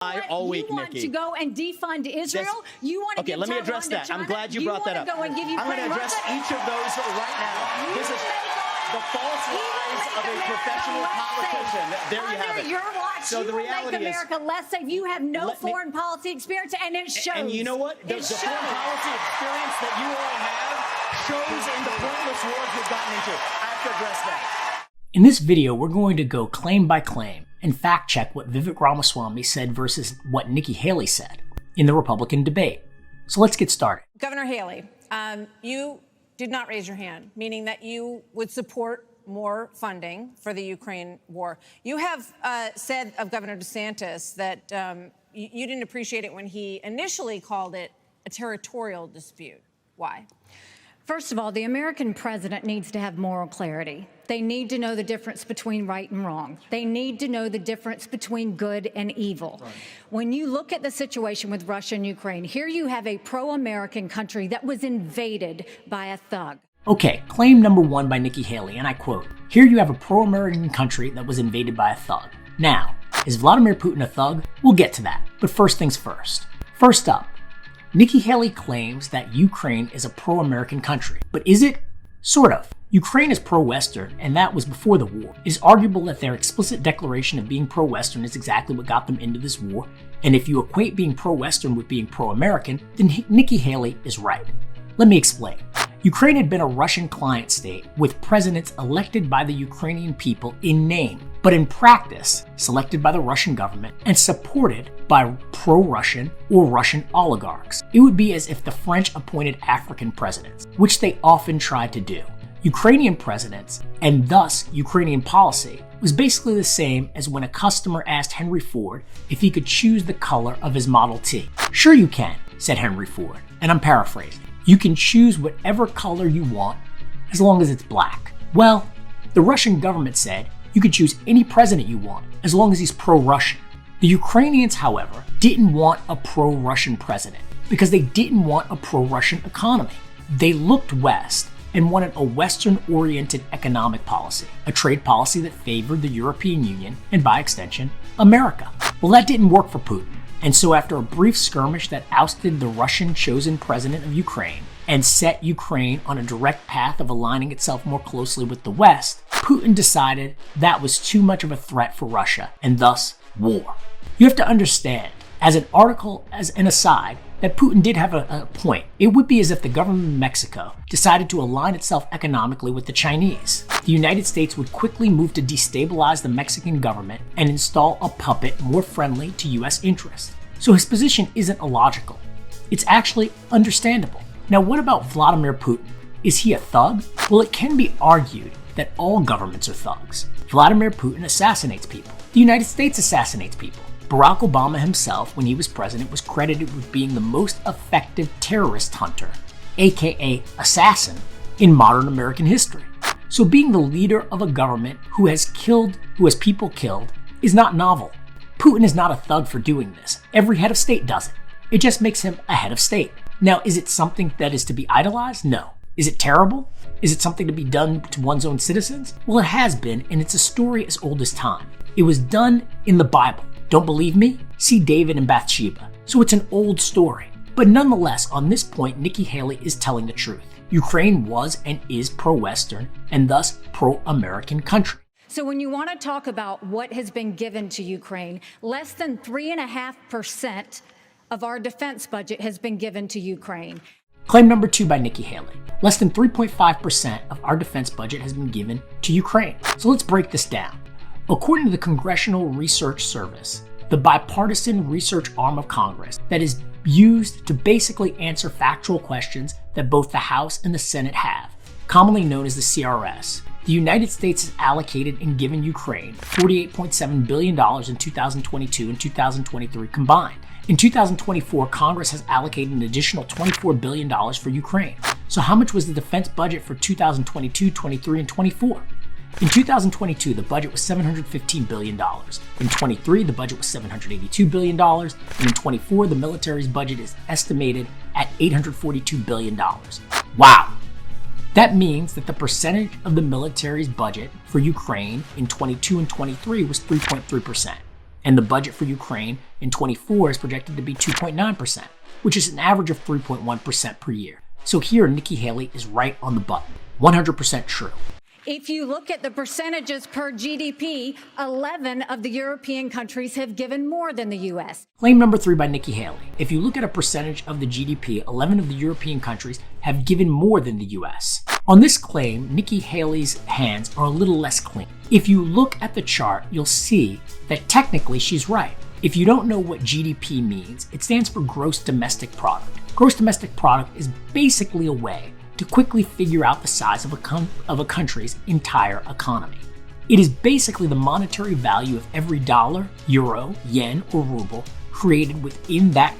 all week, you want Nikki. to go and defund Israel? You want to Okay, give let me Taiwan address to that. China? I'm glad you brought that up. Go and give I'm going to address Russia? each of those right now. This is the false lies of a professional politician. There you have it. Under your watch, so the reality make America less safe. You have no foreign policy experience, and it shows. And you know what? The foreign policy experience that you all have shows in the pointless wars you've gotten into. I have to address that. In this video, we're going to go claim by claim and fact check what Vivek Ramaswamy said versus what Nikki Haley said in the Republican debate. So let's get started. Governor Haley, you did not raise your hand, meaning that you would support more funding for the Ukraine war. You have said of Governor DeSantis that you didn't appreciate it when he initially called it a territorial dispute. Why? First of all, the American president needs to have moral clarity. They need to know the difference between right and wrong. They need to know the difference between good and evil. Right. When you look at the situation with Russia and Ukraine, here you have a pro-American country that was invaded by a thug. Okay, claim number one by Nikki Haley, and I quote, "Here you have a pro-American country that was invaded by a thug." Now, is Vladimir Putin a thug? We'll get to that, but first things first. First up, Nikki Haley claims that Ukraine is a pro-American country, but is it? Sort of. Ukraine is pro-Western, and that was before the war. It is arguable that their explicit declaration of being pro-Western is exactly what got them into this war, and if you equate being pro-Western with being pro-American, then Nikki Haley is right. Let me explain. Ukraine had been a Russian client state with presidents elected by the Ukrainian people in name, but in practice selected by the Russian government and supported by pro-Russian or Russian oligarchs. It would be as if the French appointed African presidents, which they often tried to do. Ukrainian presidents, and thus Ukrainian policy, was basically the same as when a customer asked Henry Ford if he could choose the color of his Model T. "Sure you can," said Henry Ford, and I'm paraphrasing. "You can choose whatever color you want as long as it's black." Well, the Russian government said you could choose any president you want as long as he's pro-Russian. The Ukrainians, however, didn't want a pro-Russian president because they didn't want a pro-Russian economy. They looked west and wanted a Western-oriented economic policy, a trade policy that favored the European Union and, by extension, America. Well, that didn't work for Putin. And so after a brief skirmish that ousted the Russian chosen president of Ukraine and set Ukraine on a direct path of aligning itself more closely with the West, Putin decided that was too much of a threat for Russia, and thus war. You have to understand, as an aside, that Putin did have a point. It would be as if the government of Mexico decided to align itself economically with the Chinese. The United States would quickly move to destabilize the Mexican government and install a puppet more friendly to US interests. So his position isn't illogical. It's actually understandable. Now, what about Vladimir Putin? Is he a thug? Well, it can be argued that all governments are thugs. Vladimir Putin assassinates people. The United States assassinates people. Barack Obama himself, when he was president, was credited with being the most effective terrorist hunter, aka assassin, in modern American history. So being the leader of a government who has people killed, is not novel. Putin is not a thug for doing this. Every head of state does it. It just makes him a head of state. Now, is it something that is to be idolized? No. Is it terrible? Is it something to be done to one's own citizens? Well, it has been, and it's a story as old as time. It was done in the Bible. Don't believe me? See David and Bathsheba. So it's an old story. But nonetheless, on this point, Nikki Haley is telling the truth. Ukraine was and is pro-Western, and thus pro-American country. So when you want to talk about what has been given to Ukraine, less than 3.5% of our defense budget has been given to Ukraine. Claim number two by Nikki Haley. Less than 3.5% of our defense budget has been given to Ukraine. So let's break this down. According to the Congressional Research Service, the bipartisan research arm of Congress that is used to basically answer factual questions that both the House and the Senate have, commonly known as the CRS, the United States has allocated and given Ukraine $48.7 billion in 2022 and 2023 combined. In 2024, Congress has allocated an additional $24 billion for Ukraine. So how much was the defense budget for 2022, 23, and 24? In 2022, the budget was $715 billion. In 23, the budget was $782 billion. And in 24, the military's budget is estimated at $842 billion. Wow! That means that the percentage of the military's budget for Ukraine in 22 and 23 was 3.3%. And the budget for Ukraine in 24 is projected to be 2.9%, which is an average of 3.1% per year. So here, Nikki Haley is right on the button. 100% true. If you look at the percentages per GDP, 11 of the European countries have given more than the U.S. Claim number 3 by Nikki Haley. If you look at a percentage of the GDP, 11 of the European countries have given more than the U.S. On this claim, Nikki Haley's hands are a little less clean. If you look at the chart, you'll see that technically she's right. If you don't know what GDP means, it stands for Gross Domestic Product. Gross Domestic Product is basically a way to quickly figure out the size of a country's entire economy. It is basically the monetary value of every dollar, euro, yen, or ruble created within that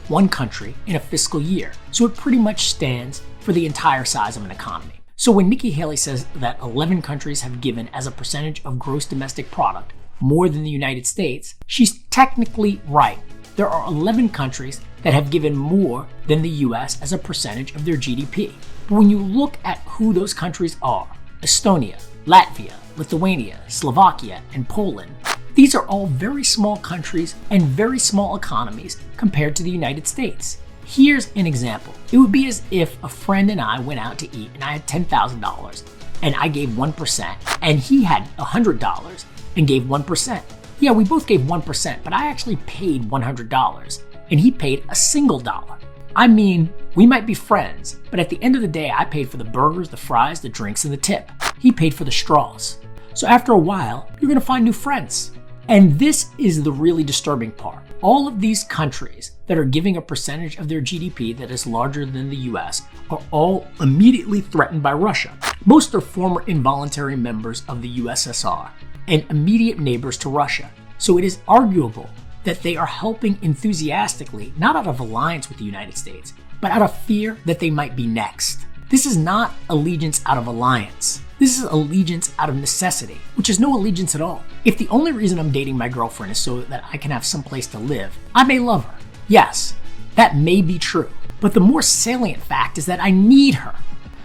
one country in a fiscal year. So it pretty much stands for the entire size of an economy. So when Nikki Haley says that 11 countries have given as a percentage of gross domestic product more than the United States, she's technically right. There are 11 countries that have given more than the US as a percentage of their GDP. But when you look at who those countries are, Estonia, Latvia, Lithuania, Slovakia, and Poland, these are all very small countries and very small economies compared to the United States. Here's an example. It would be as if a friend and I went out to eat and I had $10,000 and I gave 1% and he had $100 and gave 1%. Yeah, we both gave 1%, but I actually paid $100 and he paid a single dollar. I mean, we might be friends, but at the end of the day, I paid for the burgers, the fries, the drinks, and the tip. He paid for the straws. So after a while, you're gonna find new friends. And this is the really disturbing part. All of these countries that are giving a percentage of their GDP that is larger than the US are all immediately threatened by Russia. Most are former involuntary members of the USSR and immediate neighbors to Russia. So it is arguable that they are helping enthusiastically, not out of alliance with the United States, but out of fear that they might be next. This is not allegiance out of alliance. This is allegiance out of necessity, which is no allegiance at all. If the only reason I'm dating my girlfriend is so that I can have some place to live, I may love her. Yes, that may be true. But the more salient fact is that I need her.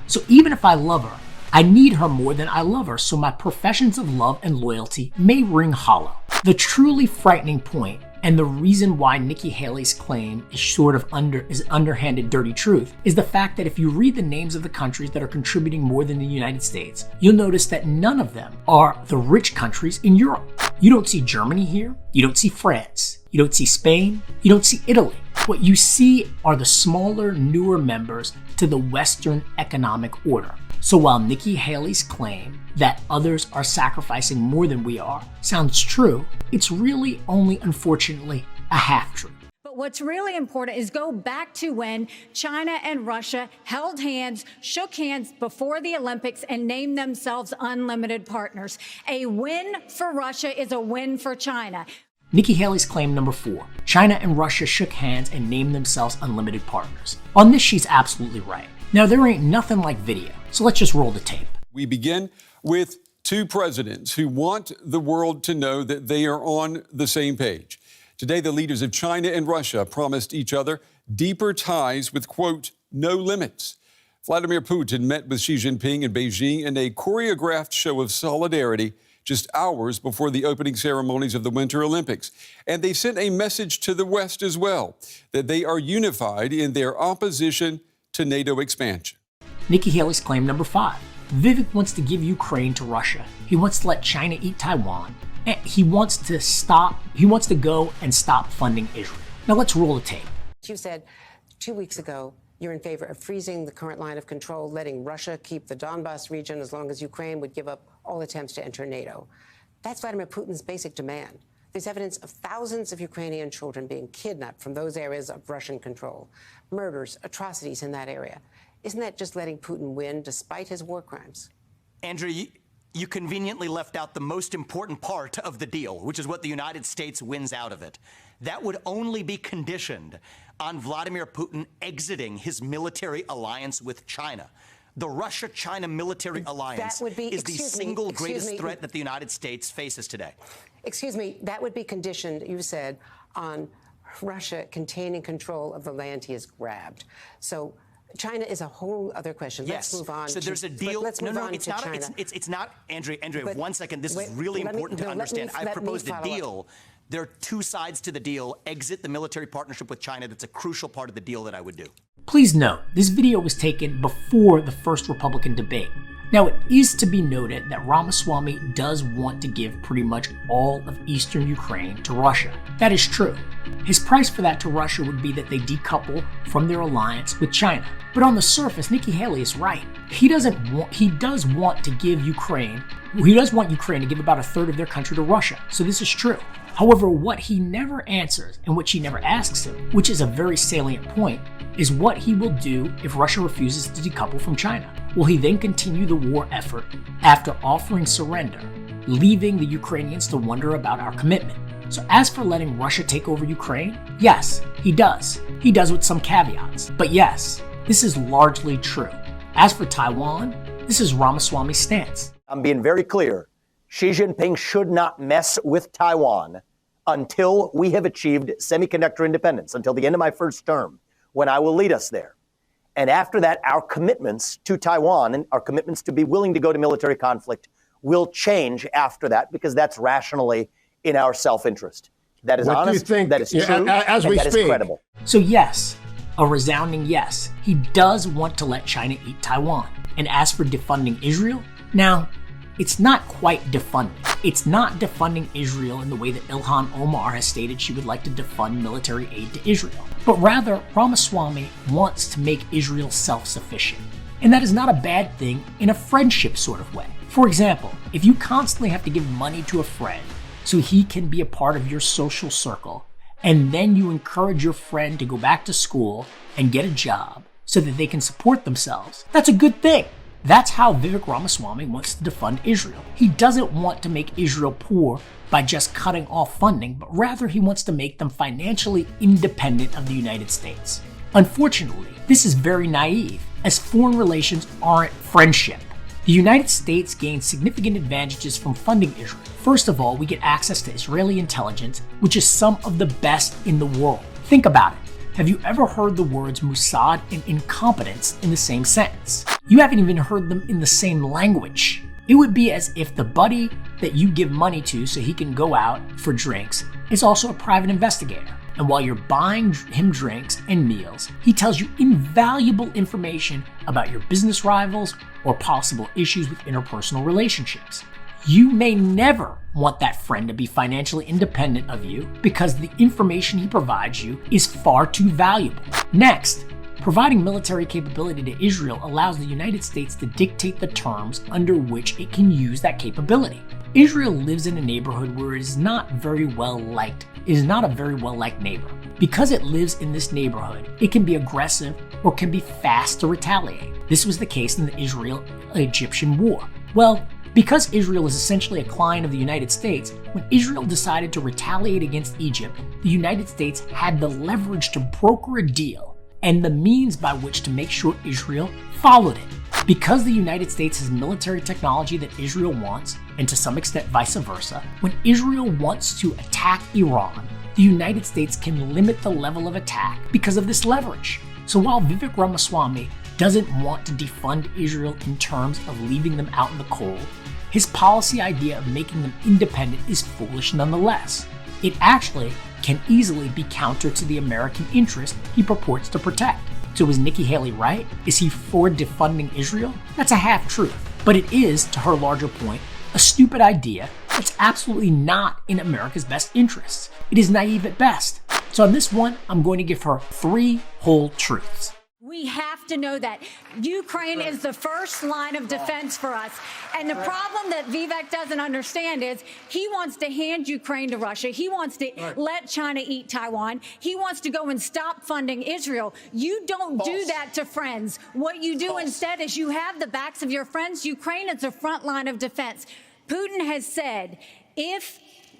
So even if I love her, I need her more than I love her, so my professions of love and loyalty may ring hollow. The truly frightening point, and the reason why Nikki Haley's claim is sort of underhanded dirty truth, is the fact that if you read the names of the countries that are contributing more than the United States, you'll notice that none of them are the rich countries in Europe. You don't see Germany here, you don't see France, you don't see Spain, you don't see Italy. What you see are the smaller, newer members to the Western economic order. So while Nikki Haley's claim that others are sacrificing more than we are sounds true, it's really only, unfortunately, a half-truth. But what's really important is go back to when China and Russia held hands, shook hands before the Olympics, and named themselves unlimited partners. A win for Russia is a win for China. Nikki Haley's claim number 4. China and Russia shook hands and named themselves unlimited partners. On this, she's absolutely right. Now, there ain't nothing like video, so let's just roll the tape. We begin with two presidents who want the world to know that they are on the same page. Today, the leaders of China and Russia promised each other deeper ties with, quote, no limits. Vladimir Putin met with Xi Jinping in Beijing in a choreographed show of solidarity just hours before the opening ceremonies of the Winter Olympics. And they sent a message to the West as well, that they are unified in their opposition to NATO expansion. Nikki Haley's claim number 5. Vivek wants to give Ukraine to Russia. He wants to let China eat Taiwan. And he wants to go and stop funding Israel. Now let's roll the tape. You said 2 weeks ago you're in favor of freezing the current line of control, letting Russia keep the Donbas region as long as Ukraine would give up all attempts to enter NATO. That's Vladimir Putin's basic demand. There's evidence of thousands of Ukrainian children being kidnapped from those areas of Russian control. Murders, atrocities in that area. Isn't that just letting Putin win despite his war crimes? Andrew, you conveniently left out the most important part of the deal, which is what the United States wins out of it. That would only be conditioned on Vladimir Putin exiting his military alliance with China. The Russia-China military alliance is the single greatest threat that the United States faces today. Excuse me, that would be conditioned, you said, on Russia containing control of the land he has grabbed. So China is a whole other question. Yes. Let's move on. So there's a deal. Let's move on to China. It's not, Andrea, 1 second. This is really important to understand. I've proposed a deal There are two sides to the deal. Exit the military partnership with China. That's a crucial part of the deal that I would do. Please note, this video was taken before the first Republican debate. Now, it is to be noted that Ramaswamy does want to give pretty much all of eastern Ukraine to Russia. That is true. His price for that to Russia would be that they decouple from their alliance with China. But on the surface, Nikki Haley is right. He does want to give Ukraine to give about a third of their country to Russia. So this is true. However, what he never answers, and which he never asks him, which is a very salient point, is what he will do if Russia refuses to decouple from China. Will he then continue the war effort after offering surrender, leaving the Ukrainians to wonder about our commitment? So as for letting Russia take over Ukraine, yes, he does. He does with some caveats. But yes, this is largely true. As for Taiwan, this is Ramaswamy's stance. I'm being very clear. Xi Jinping should not mess with Taiwan until we have achieved semiconductor independence, until the end of my first term, when I will lead us there. And after that, our commitments to Taiwan and our commitments to be willing to go to military conflict will change after that, because that's rationally in our self-interest. That is honest, that is true, and that is credible. So yes, a resounding yes, he does want to let China eat Taiwan. And as for defunding Israel, now, it's not quite defunding. It's not defunding Israel in the way that Ilhan Omar has stated she would like to defund military aid to Israel. But rather, Ramaswamy wants to make Israel self-sufficient. And that is not a bad thing in a friendship sort of way. For example, if you constantly have to give money to a friend so he can be a part of your social circle, and then you encourage your friend to go back to school and get a job so that they can support themselves, that's a good thing. That's how Vivek Ramaswamy wants to defund Israel. He doesn't want to make Israel poor by just cutting off funding, but rather he wants to make them financially independent of the United States. Unfortunately, this is very naive, as foreign relations aren't friendship. The United States gains significant advantages from funding Israel. First of all, we get access to Israeli intelligence, which is some of the best in the world. Think about it. Have you ever heard the words Mossad and incompetence in the same sentence? You haven't even heard them in the same language. It would be as if the buddy that you give money to so he can go out for drinks is also a private investigator. And while you're buying him drinks and meals, he tells you invaluable information about your business rivals or possible issues with interpersonal relationships. You may never want that friend to be financially independent of you because the information he provides you is far too valuable. Next, providing military capability to Israel allows the United States to dictate the terms under which it can use that capability. Israel lives in a neighborhood where it is not a very well liked neighbor. Because it lives in this neighborhood, it can be aggressive or can be fast to retaliate. This was the case in the Israel-Egyptian war. Well, because Israel is essentially a client of the United States, when Israel decided to retaliate against Egypt, the United States had the leverage to broker a deal and the means by which to make sure Israel followed it. Because the United States has military technology that Israel wants, and to some extent vice versa, when Israel wants to attack Iran, the United States can limit the level of attack because of this leverage. So while Vivek Ramaswamy doesn't want to defund Israel in terms of leaving them out in the cold, his policy idea of making them independent is foolish nonetheless. It actually can easily be counter to the American interest he purports to protect. So is Nikki Haley right? Is he for defunding Israel? That's a half-truth. But it is, to her larger point, a stupid idea that's absolutely not in America's best interests. It is naive at best. So on this one, I'm going to give her 3 whole truths. We have to know that Ukraine is the first line of defense for us. And the problem that Vivek doesn't understand is he wants to hand Ukraine to Russia. He wants to let China eat Taiwan. He wants to go and stop funding Israel. You don't do that to friends. What you do instead is you have the backs of your friends. Ukraine is the front line of defense. Putin has said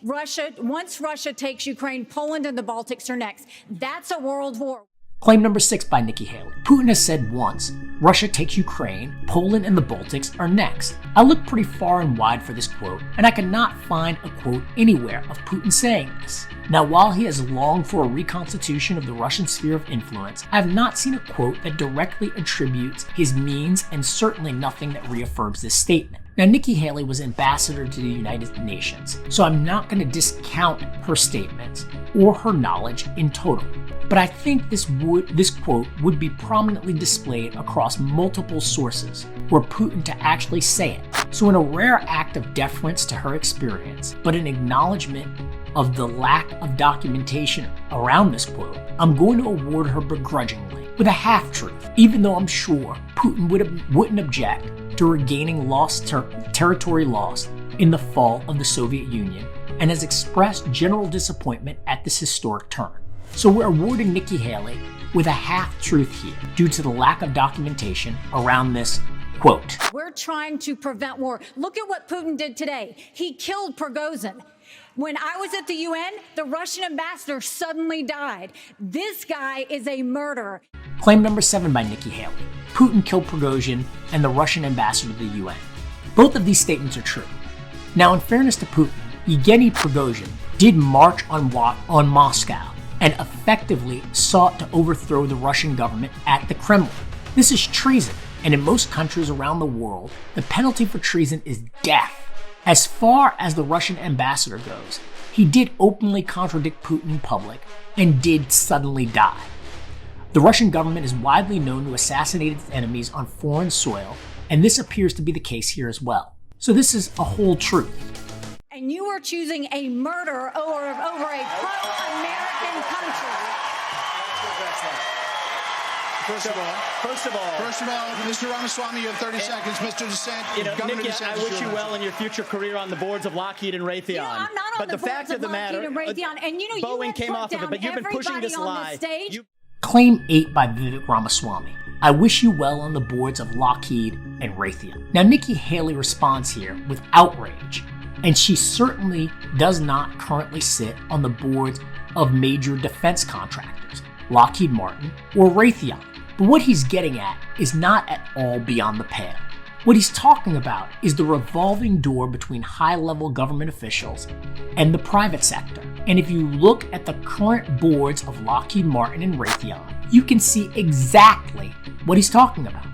once Russia takes Ukraine, Poland and the Baltics are next. That's a world war. Claim number 6 by Nikki Haley. Putin has said once, Russia takes Ukraine, Poland and the Baltics are next. I looked pretty far and wide for this quote, and I could not find a quote anywhere of Putin saying this. Now, while he has longed for a reconstitution of the Russian sphere of influence, I have not seen a quote that directly attributes his means and certainly nothing that reaffirms this statement. Now, Nikki Haley was ambassador to the United Nations, so I'm not going to discount her statements or her knowledge in total. But I think this quote would be prominently displayed across multiple sources were Putin to actually say it. So in a rare act of deference to her experience, but an acknowledgement of the lack of documentation around this quote, I'm going to award her begrudgingly with a half-truth, even though I'm sure Putin wouldn't object to regaining territory lost in the fall of the Soviet Union and has expressed general disappointment at this historic turn. So we're awarding Nikki Haley with a half-truth here due to the lack of documentation around this quote. We're trying to prevent war. Look at what Putin did today. He killed Prigozhin. When I was at the UN, the Russian ambassador suddenly died. This guy is a murderer. Claim number 7 by Nikki Haley. Putin killed Prigozhin and the Russian ambassador to the UN. Both of these statements are true. Now, in fairness to Putin, Yevgeny Prigozhin did march on Moscow and effectively sought to overthrow the Russian government at the Kremlin. This is treason, and in most countries around the world, the penalty for treason is death. As far as the Russian ambassador goes, he did openly contradict Putin in public and did suddenly die. The Russian government is widely known to assassinate its enemies on foreign soil, and this appears to be the case here as well. So this is a whole truth. And you are choosing a murderer over a pro-American country. First of all, Mr. Ramaswamy, you have 30 seconds. Mr. DeSantis, Nikki, I wish you well in your future career on the boards of Lockheed and Raytheon. You know, I'm not on the boards of Lockheed and Raytheon, and you know, Boeing came off of it, but you've been pushing this lie. Claim 8 by Vivek Ramaswamy. I wish you well on the boards of Lockheed and Raytheon. Now, Nikki Haley responds here with outrage, and she certainly does not currently sit on the boards of major defense contractors, Lockheed Martin or Raytheon. But what he's getting at is not at all beyond the pale. What he's talking about is the revolving door between high-level government officials and the private sector. And if you look at the current boards of Lockheed Martin and Raytheon, you can see exactly what he's talking about.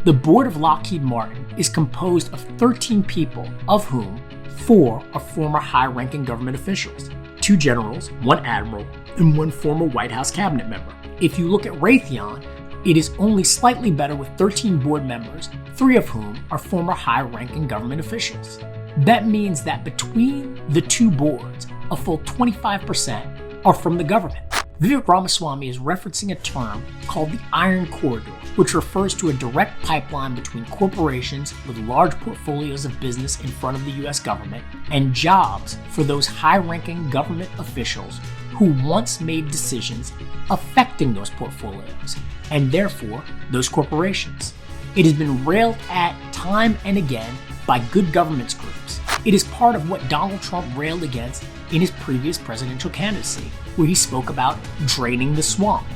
The board of Lockheed Martin is composed of 13 people, of whom 4 are former high-ranking government officials, 2 generals, 1 admiral, and 1 former White House cabinet member. If you look at Raytheon, it is only slightly better with 13 board members, 3 of whom are former high-ranking government officials. That means that between the 2 boards, a full 25% are from the government. Vivek Ramaswamy is referencing a term called the Iron Corridor, which refers to a direct pipeline between corporations with large portfolios of business in front of the US government and jobs for those high-ranking government officials who once made decisions affecting those portfolios, and therefore those corporations. It has been railed at time and again by good governance groups. It is part of what Donald Trump railed against in his previous presidential candidacy, where he spoke about draining the swamp.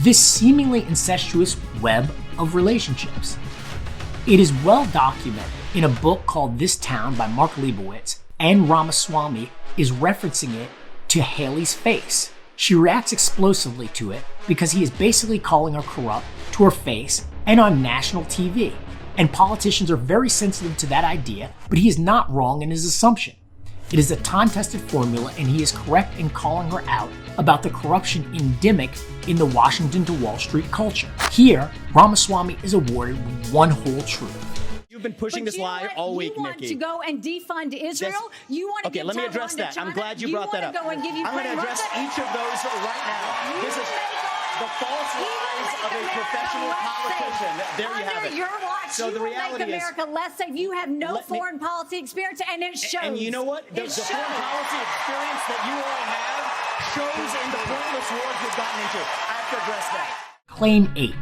This seemingly incestuous web of relationships. It is well documented in a book called This Town by Mark Leibowitz, and Ramaswamy is referencing it to Haley's face. She reacts explosively to it because he is basically calling her corrupt to her face and on national TV. And politicians are very sensitive to that idea, but he is not wrong in his assumption. It is a time-tested formula, and he is correct in calling her out about the corruption endemic in the Washington to Wall Street culture. Here, Ramaswamy is awarded with one whole truth. You've been pushing this lie all week, Nikki. You want to go and defund Israel? You want to okay, let me address that. I'm glad you brought that up. I'm going to address each of those right now. This is the false lies of a professional politician. There you have it. Your watch, so the reality is, America less safe. You have no foreign policy experience, and it shows. And you know what? The foreign policy experience that you all have shows in the pointless wars we've gotten into. I have to address that. Claim 8.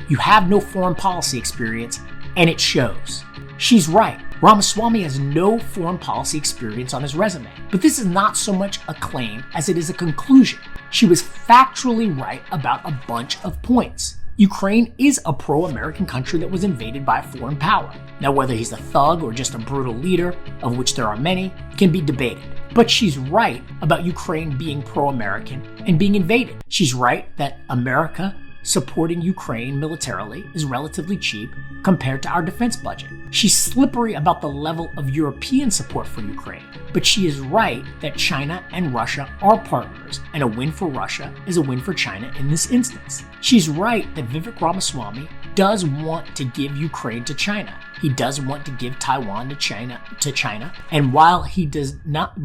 You have no foreign policy experience, and it shows. She's right. Ramaswamy has no foreign policy experience on his resume. But this is not so much a claim as it is a conclusion. She was factually right about a bunch of points. Ukraine is a pro-American country that was invaded by a foreign power. Now, whether he's a thug or just a brutal leader, of which there are many, can be debated. But she's right about Ukraine being pro-American and being invaded. She's right that America supporting Ukraine militarily is relatively cheap compared to our defense budget. She's slippery about the level of European support for Ukraine, but she is right that China and Russia are partners, and a win for Russia is a win for China in this instance. She's right that Vivek Ramaswamy does want to give Ukraine to China. He does want to give Taiwan to China. And while he doesn't want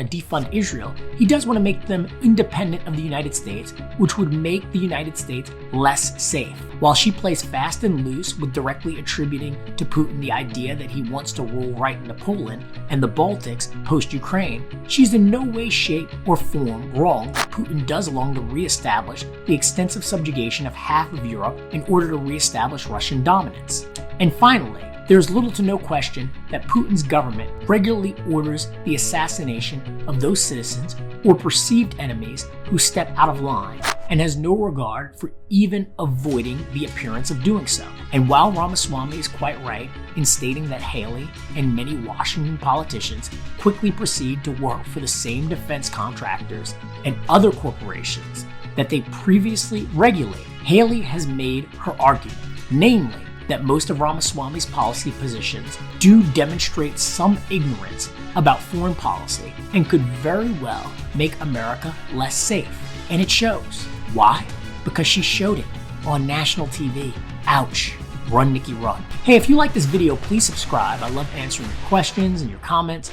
to defund Israel, he does want to make them independent of the United States, which would make the United States less safe. While she plays fast and loose with directly attributing to Putin the idea that he wants to roll right into Poland and the Baltics post-Ukraine, she's in no way, shape, or form wrong that Putin does long to reestablish the extensive subjugation of half of Europe in order to reestablish Russian dominance. And finally, there's little to no question that Putin's government regularly orders the assassination of those citizens or perceived enemies who step out of line, and has no regard for even avoiding the appearance of doing so. And while Ramaswamy is quite right in stating that Haley and many Washington politicians quickly proceed to work for the same defense contractors and other corporations that they previously regulated, Haley has made her argument, namely that most of Ramaswamy's policy positions do demonstrate some ignorance about foreign policy and could very well make America less safe. And it shows. Why? Because she showed it on national TV. Ouch. Run, Nikki, run. Hey, if you like this video, please subscribe. I love answering your questions and your comments.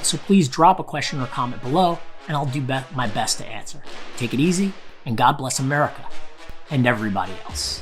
So please drop a question or comment below, and I'll do my best to answer. Take it easy, and God bless America and everybody else.